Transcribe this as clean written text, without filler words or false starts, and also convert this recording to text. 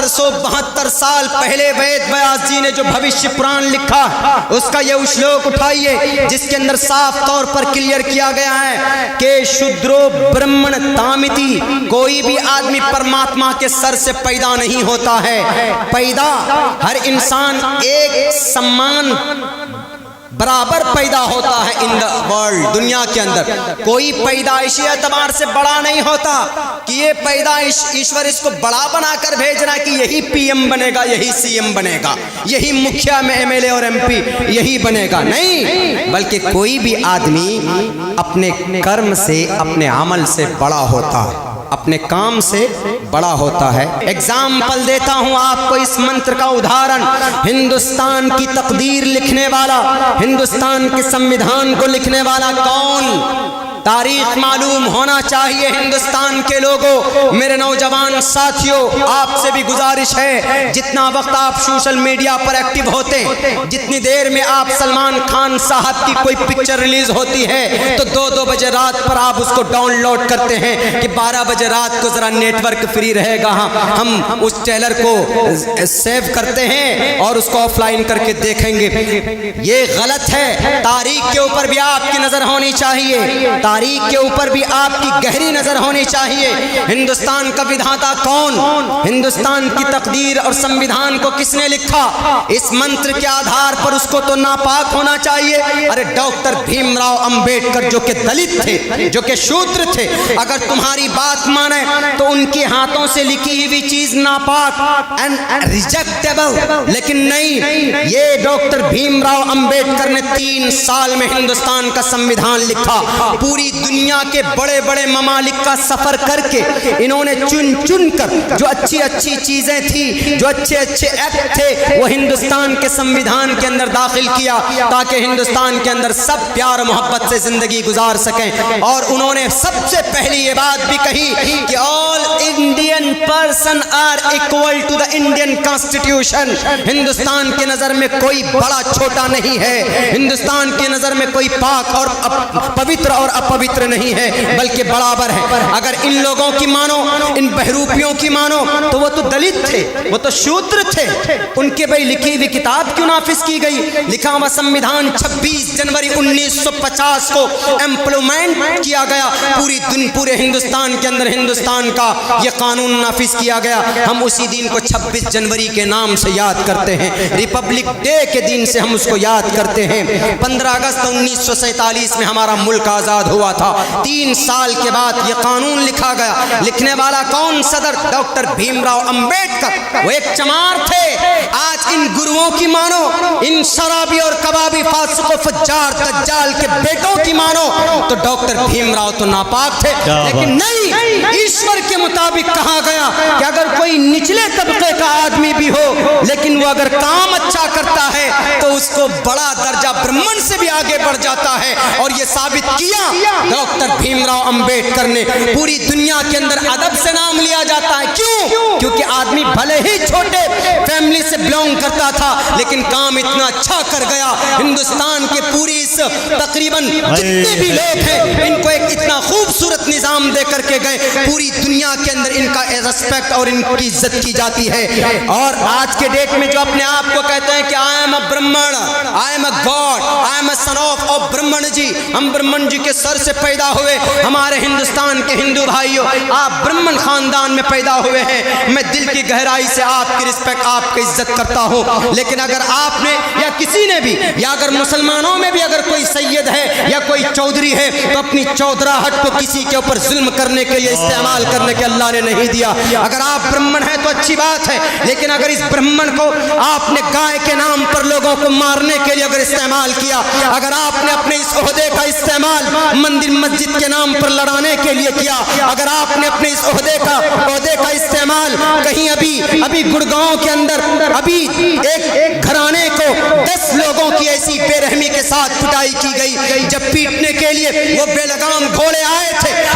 1772 سال پہلے وید ویاس جی نے جو بھوشیہ پران لکھا اس کا یہ شلوک اٹھائیے جس کے اندر صاف طور پر کلیئر کیا گیا ہے کہ شودرو برہمن تامتی، کوئی بھی آدمی پرماتما کے سر سے پیدا نہیں ہوتا ہے. پیدا ہر انسان ایک سمان برابر پیدا ہوتا ہے ان دا ورلڈ، دنیا کے اندر. کوئی پیدائشی اعتبار سے بڑا نہیں ہوتا کہ یہ پیدائش ایشور اس کو بڑا بنا کر بھیج رہا ہے کہ یہی پی ایم بنے گا، یہی سی ایم بنے گا، یہی مکھیا میں ایم ایل اے اور ایم پی یہی بنے گا. نہیں، بلکہ کوئی بھی آدمی اپنے کرم سے، اپنے عمل سے بڑا ہوتا ہے، اپنے کام سے بڑا ہوتا ہے. ایگزامپل دیتا ہوں آپ کو اس منتر کا ادھارن. ہندوستان کی تقدیر لکھنے والا، ہندوستان کے سمویدھان کو لکھنے والا کون؟ تاریخ معلوم ہونا چاہیے ہندوستان کے لوگوں. میرے نوجوان ساتھیوں، آپ سے بھی گزارش ہے جتنا وقت آپ سوشل میڈیا پر ایکٹیو ہوتے ہیں، جتنی دیر میں آپ سلمان خان صاحب کی کوئی پکچر ریلیز ہوتی ہے تو 2 بجے رات پر آپ اس کو ڈاؤن لوڈ کرتے ہیں کہ 12 بجے رات کو ذرا نیٹ ورک فری رہے گا، ہم اس ٹریلر کو سیو کرتے ہیں اور اس کو آف لائن کر کے دیکھیں گے. یہ غلط ہے. تاریخ کے اوپر بھی آپ کی نظر ہونی چاہیے، تاریخ کے اوپر بھی آپ کی گہری نظر ہونی چاہیے. ہندوستان کا ودھاتا کون؟ ہندوستان کی تقدیر اور سمویدھان کو کس نے لکھا؟ اس منتر کے آدھار پر اس کو تو ناپاک ہونا چاہیے. ارے ڈاکٹر بھیم راؤ امبیڈکر جو کہ دلت تھے، جو کہ شودر تھے، اگر تمہاری بات مانے تو ان کے ہاتھوں سے لکھی ہوئی چیز ناپاک اینڈ ریجیکٹیبل. لیکن نہیں، یہ ڈاکٹر بھیم راؤ امبیڈکر نے 3 سال میں ہندوستان کا سمویدھان لکھا. پوری دنیا کے بڑے بڑے ممالک کا سفر کر کے انہوں نے چن کر جو اچھی چیزیں تھی، جو اچھے ایکٹ تھے، وہ ہندوستان کے سمویدھان کے اندر داخل کیا تاکہ ہندوستان کے اندر سب پیار و محبت سے زندگی گزار سکیں. اور انہوں نے سب سے پہلی یہ بات بھی کہی کہ all Indian person are equal to the Indian constitution. Hindustan کے نظر میں کوئی بڑا چھوٹا نہیں ہے، ہندوستان کی نظر میں کوئی پاک اور پوتر اور اپوتر نہیں ہے، بلکہ برابر ہے. اگر ان لوگوں کی مانو، ان بہروپیوں کی مانو تو وہ تو دلت تھے، وہ تو شودر تھے. ان کے بھائی لکھی ہوئی کتاب کیوں نافذ کی گئی؟ لکھا ہوا سمویدھان 26 جنوری 1950 کو امپلیمنٹ کیا گیا. پورے ہندوستان کے اندر ہندوستان کا یہ قانون نافذ کیا گیا. ہم اسی دن کو 26 جنوری کے نام سے یاد کرتے ہیں، ریپبلک ڈے کے دن سے ہم اس کو یاد کرتے ہیں. 15 اگست 1947 میں ہمارا ملک آزاد ہوا تھا. 3 سال کے بعد یہ قانون لکھا گیا. لکھنے والا کون؟ صدر ڈاکٹر بھیم راؤ امبیڈکر. وہ ایک چمار تھے. آج ان گروؤں کی مانو، ان شرابی اور کبابی فاسق و فجار دجال کے بیٹوں کی مانو تو ڈاکٹر بھیم راؤ تو ناپاک تھے. لیکن نہیں، ایشور کے مطابق کہا گیا کہ اگر کوئی نچلے طبقے کا آدمی بھی ہو لیکن وہ اگر کام اچھا کرتا ہے تو اس کو بڑا درجہ برہمن سے بھی آگے بڑھ جاتا ہے. اور یہ ثابت کیا ڈاکٹر بھیم راؤ امبیڈکر نے. پوری دنیا کے اندر ادب سے نام لیا جاتا ہے. کیوں؟ کیونکہ آدمی بھلے ہی چھوٹے فیملی سے بلونگ کرتا تھا لیکن کام اتنا اچھا کر گیا. ہندوستان کے پوری اس تقریباً جتنے بھی لوگ ہیں ان کو ایک اتنا خوبصورت نظام دے کر کے گئے. پوری دنیا کے اندر ان کا ریسپیکٹ اور ان کی عزت کی جاتی ہے. اور آج کے ڈیٹ میں جو اپنے آپ کو کہتے ہیں کہ آئی am a Brahman, I am a god, I am a son of Brahman ji, ہم برہمن جی کے سر سے پیدا ہوئے. ہمارے ہندوستان کے ہندو بھائیوں، آپ برہمن خاندان میں پیدا ہوئے ہیں. میں دل کی گہرائی سے آپ کی رسپیکٹ، آپ کی عزت کرتا ہوں. لیکن اگر آپ نے یا کسی نے بھی، یا اگر مسلمانوں میں بھی اگر کوئی سید ہے یا کوئی چودھری ہے تو اپنی چودراہٹ کو کسی کے اوپر ظلم کرنے کے لیے استعمال کرنے کے اللہ نے نہیں دیا. اگر آپ برہمن ہیں تو اچھی بات ہے، لیکن اگر اس برہمن کو آپ نے گائے کے نام پر لوگوں کو مارنے کے لیے اگر استعمال کیا، اگر آپ نے اپنے اس عہدے کا استعمال مندر مسجد کے نام پر لڑانے کے لیے کیا، اگر آپ نے اپنے اس عہدے کا استعمال کہیں ابھی گڑگاؤں کے اندر ابھی ایک گھرانے کو 10 لوگوں کی ایسی بے رحمی کے ساتھ پٹائی کی گئی، جب پیٹنے کے لیے وہ بے لگام گھوڑے آئے تھے،